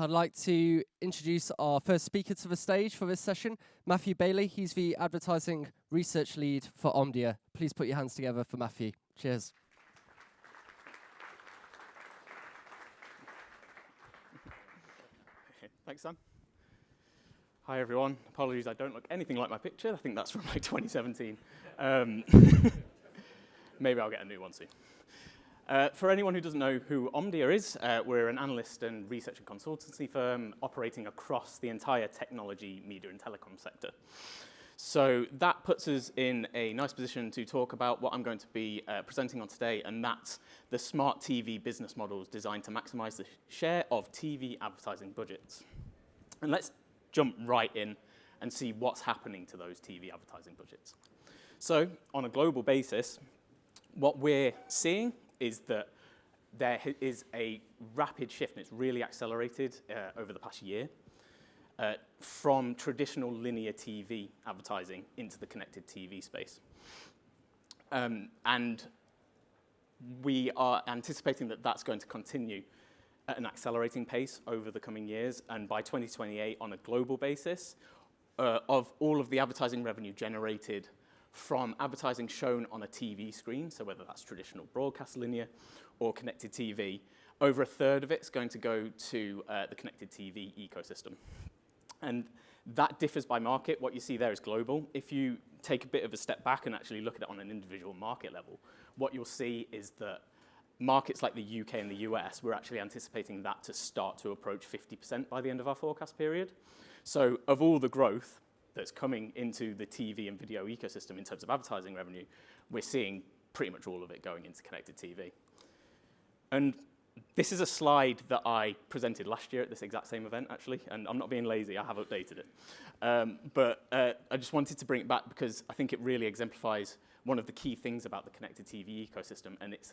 I'd like to introduce our first speaker to the stage for this session, Matthew Bailey. He's the advertising research lead for Omdia. Please put your hands together for Matthew. Cheers. Thanks, Sam. Hi, everyone. Apologies, I don't look anything like my picture. I think that's from like 2017. Maybe I'll get a new one soon. For anyone who doesn't know who Omdia is, we're an analyst and research and consultancy firm operating across the entire technology, media, and telecom sector. So that puts us in a nice position to talk about what I'm going to be presenting on today, and that's the smart TV business models designed to maximize the share of TV advertising budgets. And let's jump right in and see what's happening to those TV advertising budgets. So on a global basis, what we're seeing is that there is a rapid shift, and it's really accelerated over the past year, from traditional linear TV advertising into the connected TV space. And we are anticipating that that's going to continue at an accelerating pace over the coming years, and by 2028 on a global basis, of all of the advertising revenue generated from advertising shown on a TV screen, so whether that's traditional broadcast linear or connected TV, over a third of it's going to go to the connected TV ecosystem. And that differs by market. What you see there is global. If you take a bit of a step back and actually look at it on an individual market level, what you'll see is that markets like the UK and the US, we're actually anticipating that to start to approach 50% by the end of our forecast period. So of all the growth that's coming into the TV and video ecosystem in terms of advertising revenue, we're seeing pretty much all of it going into connected TV. And this is a slide that I presented last year at this exact same event, actually, and I'm not being lazy, I have updated it. But I just wanted to bring it back because I think it really exemplifies one of the key things about the connected TV ecosystem, and it's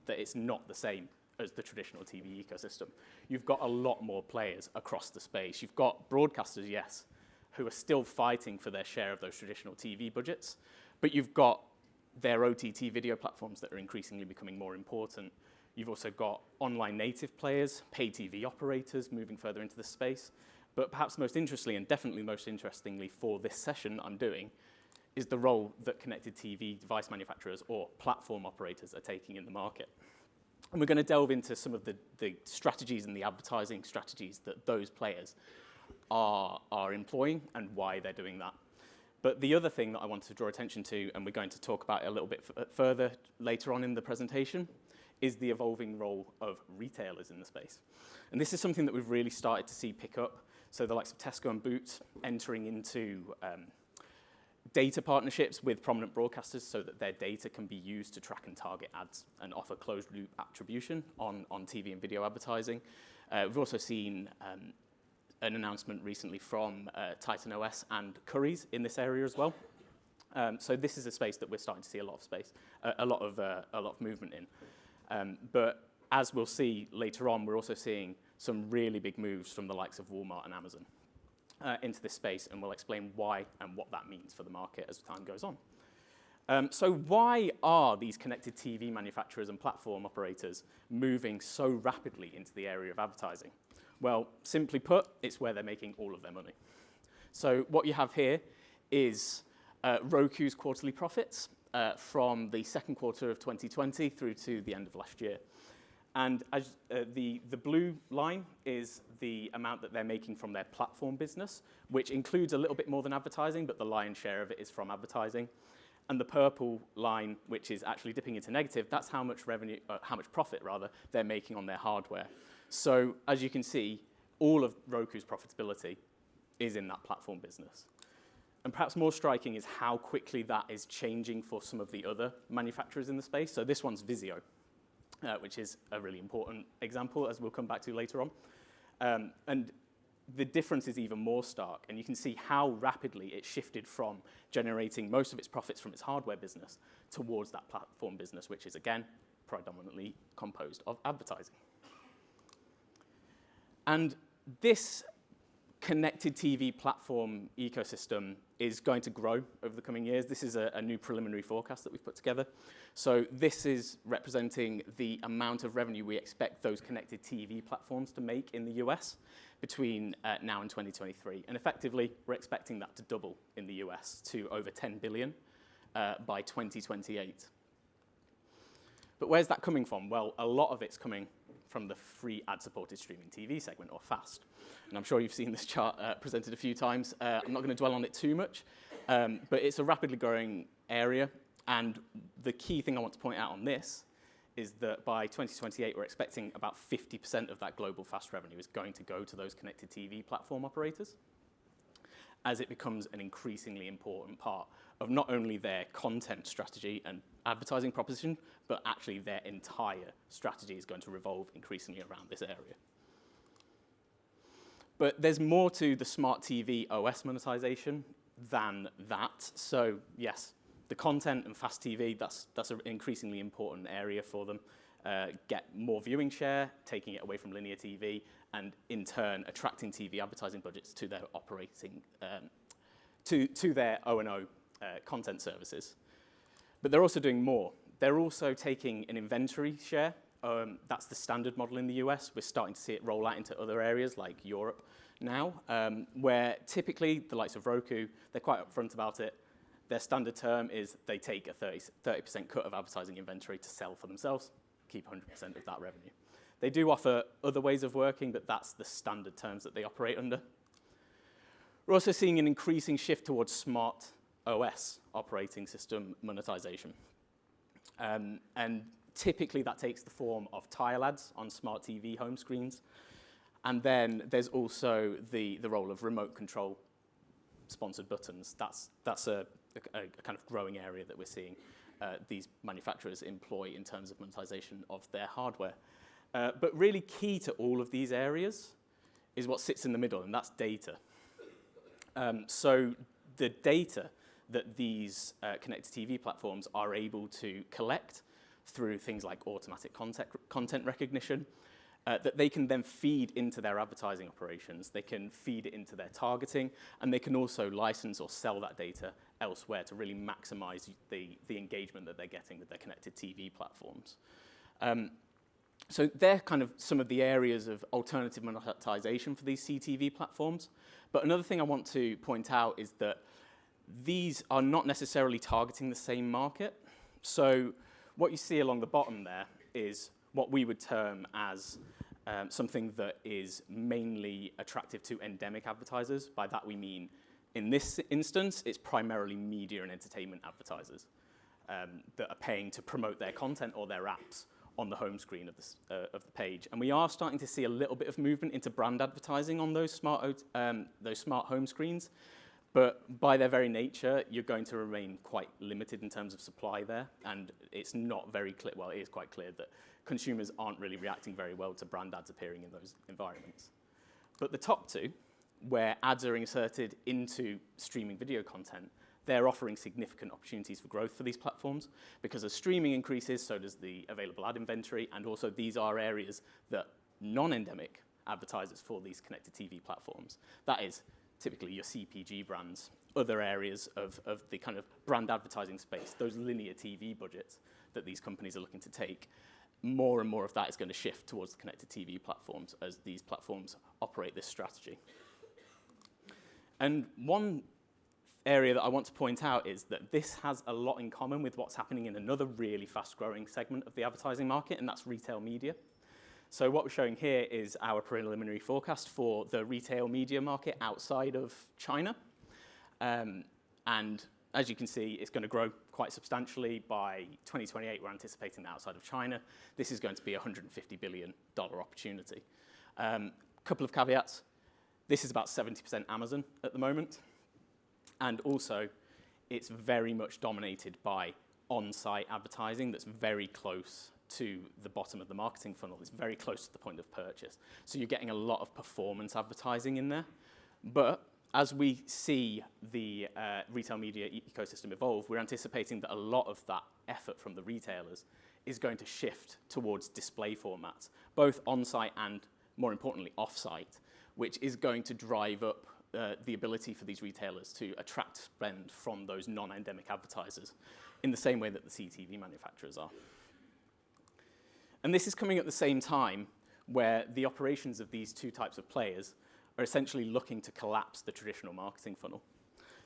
that it's not the same as the traditional TV ecosystem. You've got a lot more players across the space. You've got broadcasters, yes, who are still fighting for their share of those traditional TV budgets, but you've got their OTT video platforms that are increasingly becoming more important. You've also got online native players, pay TV operators moving further into the space. But perhaps most interestingly, and definitely most interestingly for this session I'm doing, is the role that connected TV device manufacturers or platform operators are taking in the market. And we're going to delve into some of the strategies and the advertising strategies that those players are employing and why they're doing that. But the other thing that I want to draw attention to, and we're going to talk about it a little bit further later on in the presentation, is the evolving role of retailers in the space. And this is something that we've really started to see pick up. So the likes of Tesco and Boots entering into data partnerships with prominent broadcasters so that their data can be used to track and target ads and offer closed-loop attribution on TV and video advertising. We've also seen an announcement recently from Titan OS and Currys in this area as well. So this is a space that we're starting to see a lot of movement in. But as we'll see later on, we're also seeing some really big moves from the likes of Walmart and Amazon into this space, and we'll explain why and what that means for the market as time goes on. So why are these connected TV manufacturers and platform operators moving so rapidly into the area of advertising? Well, simply put, it's where they're making all of their money. So what you have here is Roku's quarterly profits from the second quarter of 2020 through to the end of last year. And as the blue line is the amount that they're making from their platform business, which includes a little bit more than advertising, but the lion's share of it is from advertising. And the purple line, which is actually dipping into negative, that's how much profit they're making on their hardware. So as you can see, all of Roku's profitability is in that platform business. And perhaps more striking is how quickly that is changing for some of the other manufacturers in the space. So this one's Vizio, which is a really important example, as we'll come back to later on. And the difference is even more stark, and you can see how rapidly it shifted from generating most of its profits from its hardware business towards that platform business, which is, again, predominantly composed of advertising. And this connected TV platform ecosystem is going to grow over the coming years. This is a new preliminary forecast that we've put together. So this is representing the amount of revenue we expect those connected TV platforms to make in the US between now and 2023. And effectively, we're expecting that to double in the US to over 10 billion by 2028. But where's that coming from? Well, a lot of it's coming from the free ad-supported streaming TV segment, or FAST. And I'm sure you've seen this chart presented a few times. I'm not going to dwell on it too much, but it's a rapidly growing area. And the key thing I want to point out on this is that by 2028, we're expecting about 50% of that global FAST revenue is going to go to those connected TV platform operators, as it becomes an increasingly important part of not only their content strategy and advertising proposition, but actually their entire strategy is going to revolve increasingly around this area. But there's more to the smart TV OS monetization than that. So yes, the content and fast TV, that's an increasingly important area for them. Get more viewing share, taking it away from linear TV, and in turn attracting TV advertising budgets to their operating, to their O&O content services. But they're also doing more. They're also taking an inventory share. That's the standard model in the US. We're starting to see it roll out into other areas like Europe now, where typically the likes of Roku, they're quite upfront about it. Their standard term is they take a 30% cut of advertising inventory to sell for themselves, keep 100% of that revenue. They do offer other ways of working, but that's the standard terms that they operate under. We're also seeing an increasing shift towards smart OS operating system monetization. And typically that takes the form of tile ads on smart TV home screens. And then there's also the role of remote control sponsored buttons. That's a kind of growing area that we're seeing these manufacturers employ in terms of monetization of their hardware. But really key to all of these areas is what sits in the middle, and that's data. So the data that these connected TV platforms are able to collect through things like automatic content recognition, that they can then feed into their advertising operations. They can feed it into their targeting, and they can also license or sell that data elsewhere to really maximize the engagement that they're getting with their connected TV platforms. So they're kind of some of the areas of alternative monetization for these CTV platforms. But another thing I want to point out is that these are not necessarily targeting the same market. So what you see along the bottom there is what we would term as something that is mainly attractive to endemic advertisers. By that we mean, in this instance, it's primarily media and entertainment advertisers that are paying to promote their content or their apps on the home screen of the page. And we are starting to see a little bit of movement into brand advertising on those smart home screens. But by their very nature, you're going to remain quite limited in terms of supply there. And it's not very clear, well, it is quite clear that consumers aren't really reacting very well to brand ads appearing in those environments. But the top two, where ads are inserted into streaming video content, they're offering significant opportunities for growth for these platforms, because as streaming increases, so does the available ad inventory, and also these are areas that non-endemic advertisers for these connected TV platforms, that is typically your CPG brands, other areas of the kind of brand advertising space, those linear TV budgets that these companies are looking to take, more and more of that is going to shift towards the connected TV platforms as these platforms operate this strategy. And one area that I want to point out is that this has a lot in common with what's happening in another really fast-growing segment of the advertising market, and that's retail media. So what we're showing here is our preliminary forecast for the retail media market outside of China. And as you can see, it's going to grow quite substantially. By 2028, we're anticipating that outside of China, this is going to be a $150 billion opportunity. Couple of caveats. This is about 70% Amazon at the moment. And also, it's very much dominated by on-site advertising that's very close to the bottom of the marketing funnel. It's very close to the point of purchase. So you're getting a lot of performance advertising in there. But as we see the retail media ecosystem evolve, we're anticipating that a lot of that effort from the retailers is going to shift towards display formats, both on-site and, more importantly, off-site, which is going to drive up the ability for these retailers to attract spend from those non-endemic advertisers in the same way that the CTV manufacturers are. And this is coming at the same time where the operations of these two types of players are essentially looking to collapse the traditional marketing funnel.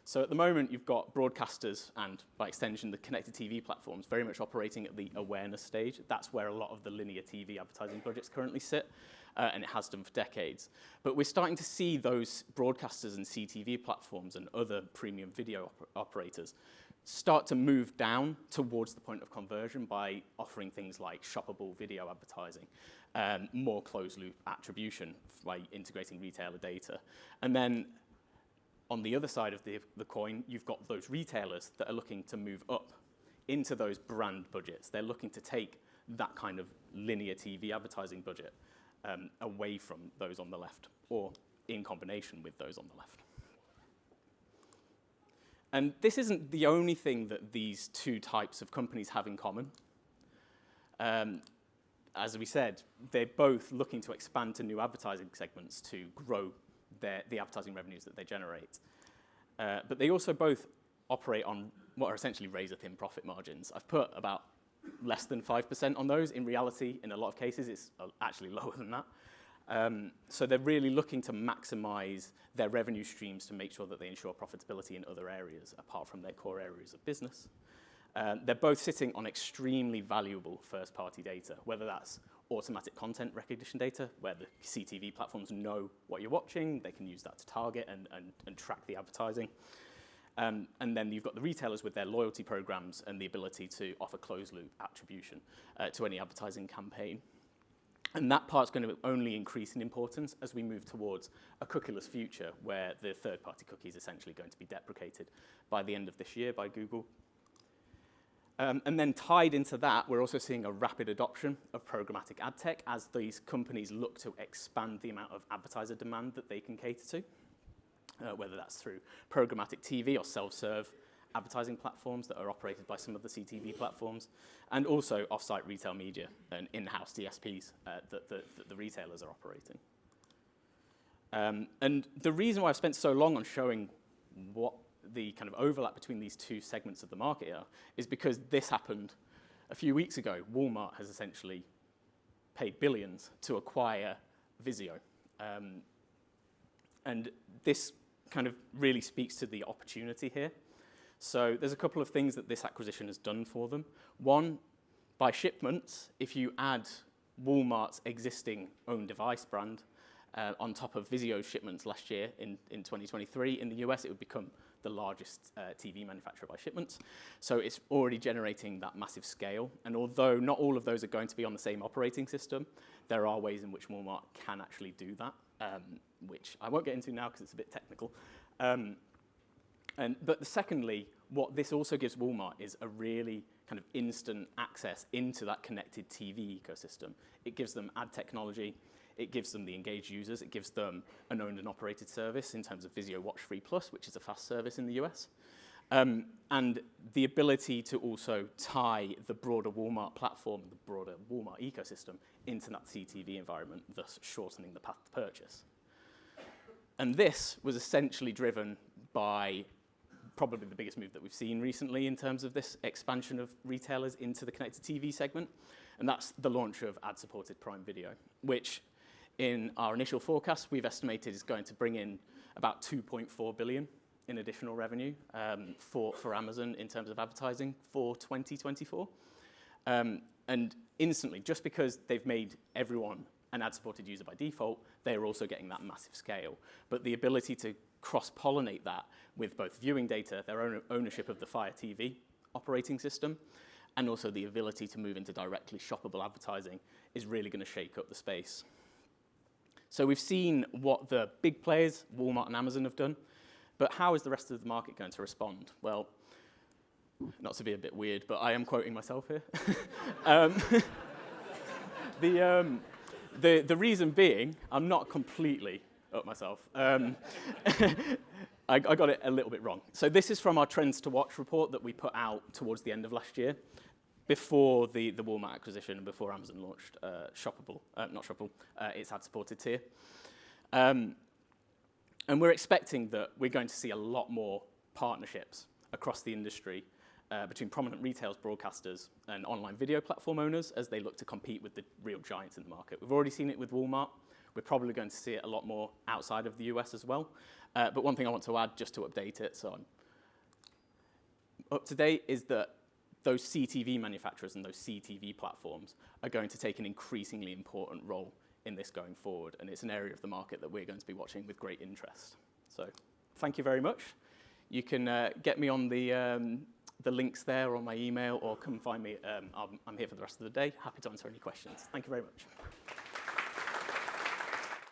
So at the moment, you've got broadcasters and, by extension, the connected TV platforms very much operating at the awareness stage. That's where a lot of the linear TV advertising budgets currently sit, and it has done for decades. But we're starting to see those broadcasters and CTV platforms and other premium video operators start to move down towards the point of conversion by offering things like shoppable video advertising, more closed-loop attribution by integrating retailer data. And then on the other side of the coin, you've got those retailers that are looking to move up into those brand budgets. They're looking to take that kind of linear TV advertising budget away from those on the left, or in combination with those on the left. And this isn't the only thing that these two types of companies have in common. As we said, they're both looking to expand to new advertising segments to grow the advertising revenues that they generate. But they also both operate on what are essentially razor-thin profit margins. I've put about less than 5% on those. In reality, in a lot of cases, it's actually lower than that. So they're really looking to maximize their revenue streams to make sure that they ensure profitability in other areas apart from their core areas of business. They're both sitting on extremely valuable first-party data, whether that's automatic content recognition data, where the CTV platforms know what you're watching, they can use that to target and track the advertising. And then you've got the retailers with their loyalty programs and the ability to offer closed-loop attribution to any advertising campaign. And that part's going to only increase in importance as we move towards a cookieless future where the third-party cookie is essentially going to be deprecated by the end of this year by Google. And then tied into that, we're also seeing a rapid adoption of programmatic ad tech as these companies look to expand the amount of advertiser demand that they can cater to, whether that's through programmatic TV or self-serve advertising platforms that are operated by some of the CTV platforms, and also off-site retail media and in-house DSPs that the retailers are operating. And the reason why I've spent so long on showing what the kind of overlap between these two segments of the market are is because this happened a few weeks ago. Walmart has essentially paid billions to acquire Vizio. And this kind of really speaks to the opportunity here. So there's a couple of things that this acquisition has done for them. One, by shipments, if you add Walmart's existing own device brand on top of Vizio's shipments last year in 2023 in the US, it would become the largest TV manufacturer by shipments. So it's already generating that massive scale. And although not all of those are going to be on the same operating system, there are ways in which Walmart can actually do that, which I won't get into now because it's a bit technical. But secondly, what this also gives Walmart is a really kind of instant access into that connected TV ecosystem. It gives them ad technology. It gives them the engaged users. It gives them an owned and operated service in terms of Vizio Watch Free Plus, which is a fast service in the US. And the ability to also tie the broader Walmart platform, the broader Walmart ecosystem into that CTV environment, thus shortening the path to purchase. And this was essentially driven by probably the biggest move that we've seen recently in terms of this expansion of retailers into the connected TV segment. And that's the launch of ad-supported Prime Video, which in our initial forecast, we've estimated is going to bring in about 2.4 billion in additional revenue for Amazon in terms of advertising for 2024. And instantly, just because they've made everyone an ad-supported user by default, they're also getting that massive scale. But the ability to cross-pollinate that with both viewing data, their own ownership of the Fire TV operating system, and also the ability to move into directly shoppable advertising is really going to shake up the space. So we've seen what the big players, Walmart and Amazon, have done, but how is the rest of the market going to respond? Well, not to be a bit weird, but I am quoting myself here. The reason being, I'm not completely up myself. I got it a little bit wrong. So this is from our Trends to Watch report that we put out towards the end of last year, before the Walmart acquisition and before Amazon launched its ad-supported tier. And we're expecting that we're going to see a lot more partnerships across the industry between prominent retail broadcasters and online video platform owners as they look to compete with the real giants in the market. We've already seen it with Walmart. We're probably going to see it a lot more outside of the US as well. But one thing I want to add, just to update it, so I'm up to date, is that those CTV manufacturers and those CTV platforms are going to take an increasingly important role in this going forward. And it's an area of the market that we're going to be watching with great interest. So thank you very much. You can get me on the links there or on my email, or come find me. I'm here for the rest of the day. Happy to answer any questions. Thank you very much.